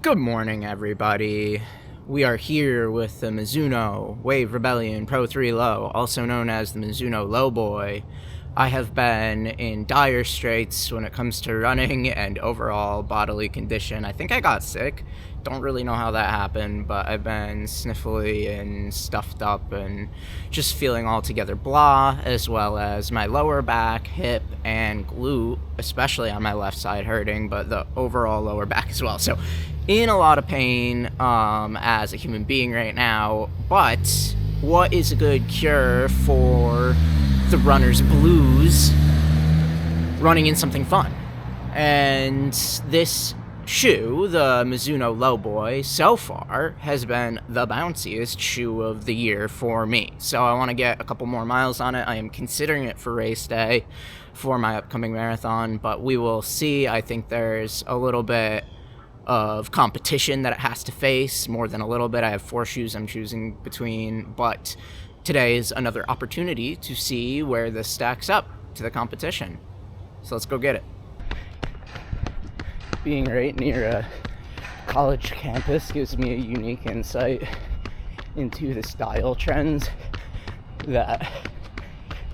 Good morning, everybody. We are here with the Mizuno Wave Rebellion Pro 3 Low, also known as the Mizuno Lowboy. I have been in dire straits when it comes to running and overall bodily condition. I think I got sick. Don't really know how that happened, but I've been sniffly and stuffed up and just feeling altogether blah, as well as my lower back, hip, and glute, especially on my left side, hurting, but the overall lower back as well. So in a lot of pain as a human being right now, but what is a good cure for the runner's blues? Running in something fun. And this shoe, the Mizuno Lowboy, so far has been the bounciest shoe of the year for me. So I want to get a couple more miles on it. I am considering it for race day for my upcoming marathon, but we will see. I think there's a little bit of competition that it has to face, more than a little bit. I have 4 shoes I'm choosing between, but today is another opportunity to see where this stacks up to the competition. So let's go get it. Being right near a college campus gives me a unique insight into the style trends that,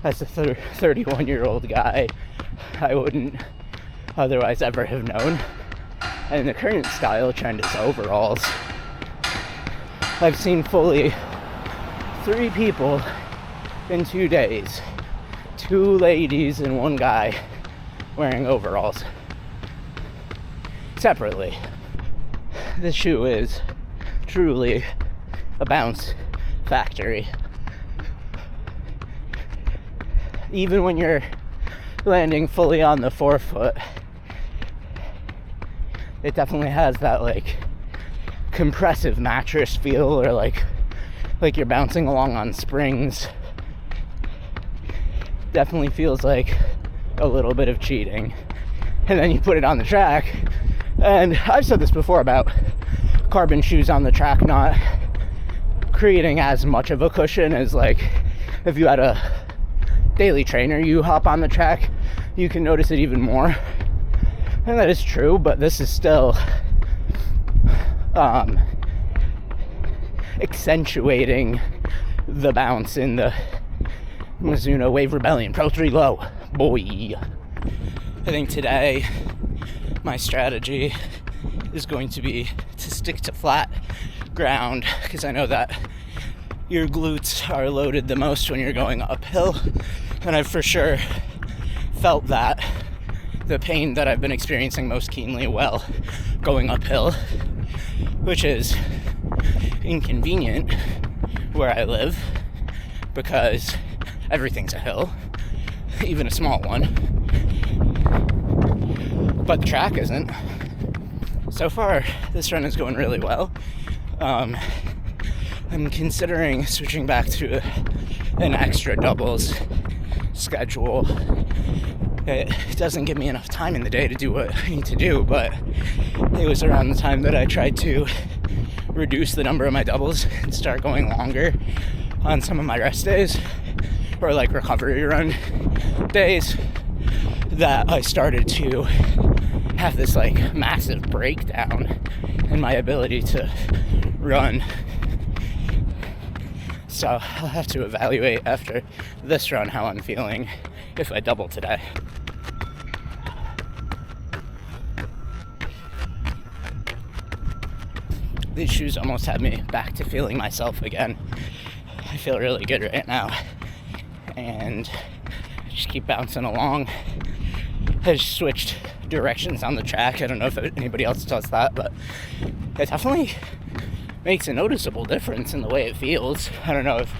as a 31-year-old guy, I wouldn't otherwise ever have known. And the current style trend is overalls. I've seen fully 3 people in 2 days, 2 ladies and 1 guy wearing overalls separately. This shoe is truly a bounce factory. Even when you're landing fully on the forefoot, it definitely has that like compressive mattress feel, or like you're bouncing along on springs. Definitely feels like a little bit of cheating. And then you put it on the track, and I've said this before about carbon shoes on the track not creating as much of a cushion as like if you had a daily trainer, you hop on the track, you can notice it even more. And that is true, but this is still accentuating the bounce in the Mizuno Wave Rebellion Pro 3 Low. Boy. I think today my strategy is going to be to stick to flat ground, because I know that your glutes are loaded the most when you're going uphill, and I've for sure felt that. The pain that I've been experiencing most keenly while going uphill, which is inconvenient where I live because everything's a hill, even a small one, but the track isn't. So far, this run is going really well. I'm considering switching back to an extra doubles schedule. It doesn't give me enough time in the day to do what I need to do, but it was around the time that I tried to reduce the number of my doubles and start going longer on some of my rest days, or like recovery run days, that I started to have this like massive breakdown in my ability to run. So I'll have to evaluate after this run how I'm feeling if I double today. These shoes almost have me back to feeling myself again. I feel really good right now, and I just keep bouncing along. I just switched directions on the track. I don't know if anybody else does that, but it definitely makes a noticeable difference in the way it feels. I don't know if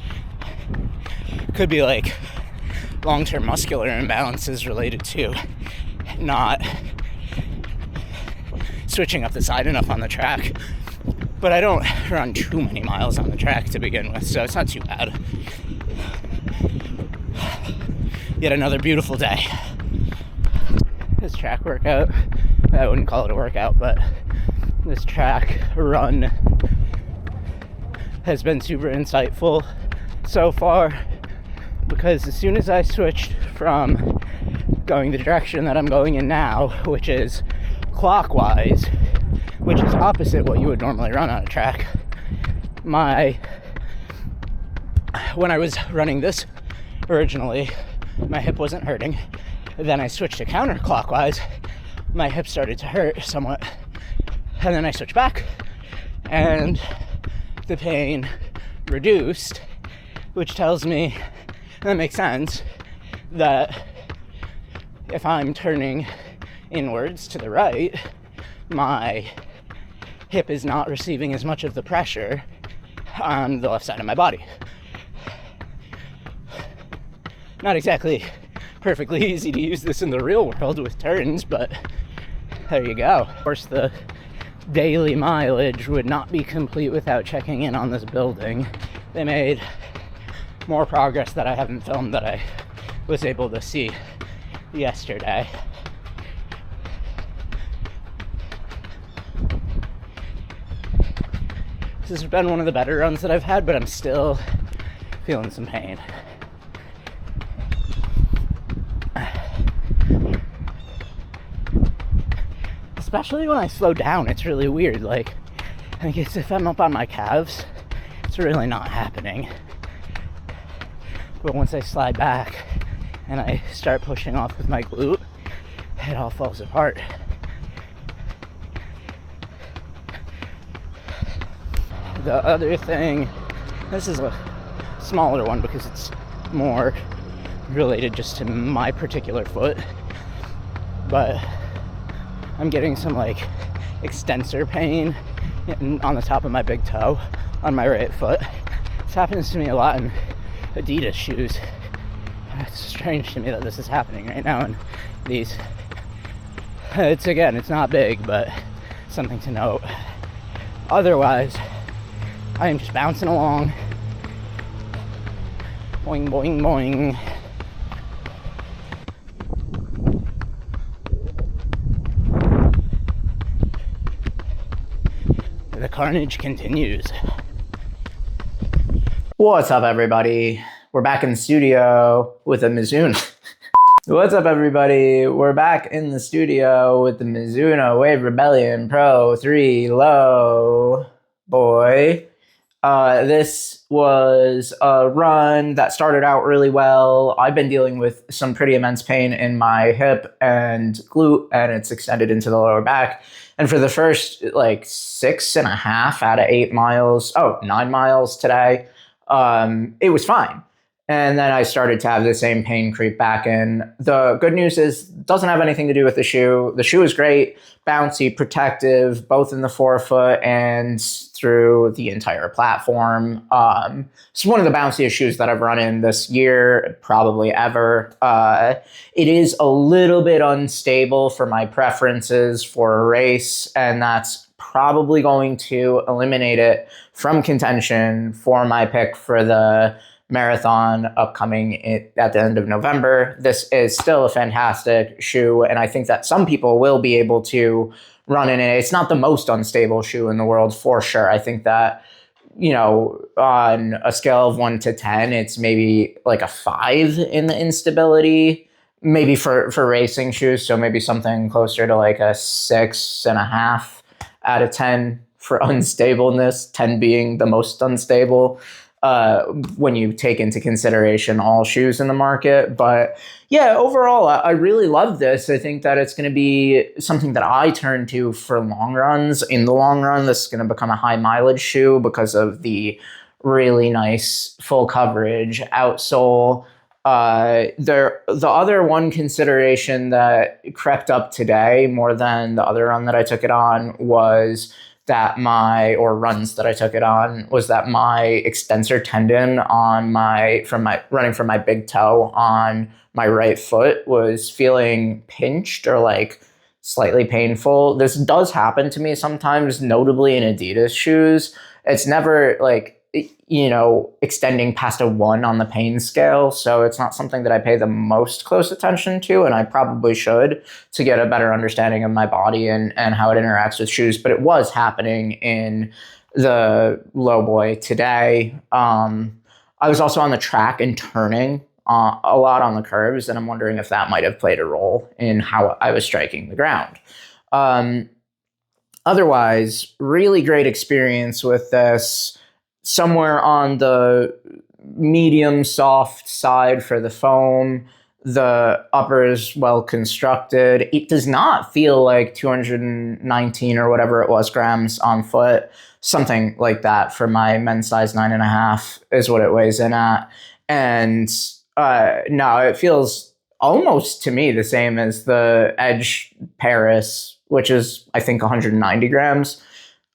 it could be like long-term muscular imbalances related to not switching up the side enough on the track, but I don't run too many miles on the track to begin with, so it's not too bad. Yet another beautiful day. This track workout, I wouldn't call it a workout, but this track run has been super insightful so far, because as soon as I switched from going the direction that I'm going in now, which is clockwise, which is opposite what you would normally run on a track. When I was running this originally, my hip wasn't hurting. Then I switched to counterclockwise. My hip started to hurt somewhat. And then I switched back, and the pain reduced, which tells me, and that makes sense, that if I'm turning inwards to the right, my hip is not receiving as much of the pressure on the left side of my body. Not exactly perfectly easy to use this in the real world with turns, but there you go. Of course, the daily mileage would not be complete without checking in on this building. They made more progress that I haven't filmed that I was able to see yesterday. This has been one of the better runs that I've had, but I'm still feeling some pain. Especially when I slow down, it's really weird. Like, I guess if I'm up on my calves, it's really not happening. But once I slide back and I start pushing off with my glute, it all falls apart. The other thing, this is a smaller one because it's more related just to my particular foot, but I'm getting some like extensor pain on the top of my big toe on my right foot. This happens to me a lot in Adidas shoes. It's strange to me that this is happening right now in these. It's not big, but something to note. Otherwise, I am just bouncing along. Boing, boing, boing. The carnage continues. What's up, everybody? We're back in the studio with a Mizuno. What's up, everybody? We're back in the studio with the Mizuno Wave Rebellion Pro 3 Low. Boy. This was a run that started out really well. I've been dealing with some pretty immense pain in my hip and glute, and it's extended into the lower back. And for the first like 6.5 out of 8 miles, 9 miles today, it was fine. And then I started to have the same pain creep back in. The good news is it doesn't have anything to do with the shoe. The shoe is great, bouncy, protective, both in the forefoot and through the entire platform. It's one of the bounciest shoes that I've run in this year, probably ever. It is a little bit unstable for my preferences for a race, and that's probably going to eliminate it from contention for my pick for the marathon upcoming at the end of November. This is still a fantastic shoe, and I think that some people will be able to run in it. It's not the most unstable shoe in the world, for sure. I think that, on a scale of 1 to 10, it's maybe like a 5 in the instability, maybe for racing shoes. So maybe something closer to like a 6.5 out of 10 for unstableness, 10 being the most unstable. When you take into consideration all shoes in the market. But yeah, overall, I really love this. I think that it's going to be something that I turn to for long runs. In the long run, this is going to become a high mileage shoe because of the really nice full coverage outsole. The other one consideration that crept up today more than the other run that I took it on was that my extensor tendon running from my big toe on my right foot was feeling pinched or like slightly painful. This does happen to me sometimes, notably in Adidas shoes. It's never like, extending past a 1 on the pain scale. So it's not something that I pay the most close attention to, and I probably should, to get a better understanding of my body and how it interacts with shoes. But it was happening in the low boy today. I was also on the track and turning a lot on the curves, and I'm wondering if that might have played a role in how I was striking the ground. Otherwise, really great experience with this. Somewhere on the medium soft side for the foam. The upper is well constructed. It does not feel like 219 or whatever it was grams on foot. Something like that for my men's size 9.5 is what it weighs in at. And no, it feels almost to me the same as the Edge Paris, which is, I think, 190 grams.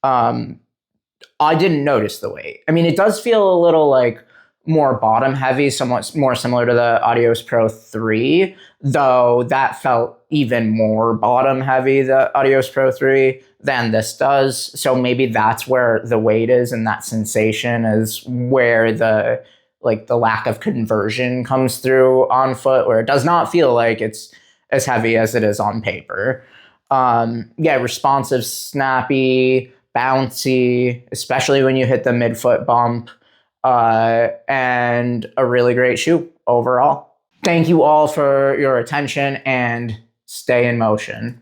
I didn't notice the weight. I mean, it does feel a little like more bottom heavy, somewhat more similar to the Adios Pro 3, though that felt even more bottom heavy, the Adios Pro 3, than this does. So maybe that's where the weight is, and that sensation is where the lack of conversion comes through on foot, where it does not feel like it's as heavy as it is on paper. Yeah, responsive, snappy, bouncy, especially when you hit the midfoot bump, and a really great shoe overall. Thank you all for your attention, and stay in motion.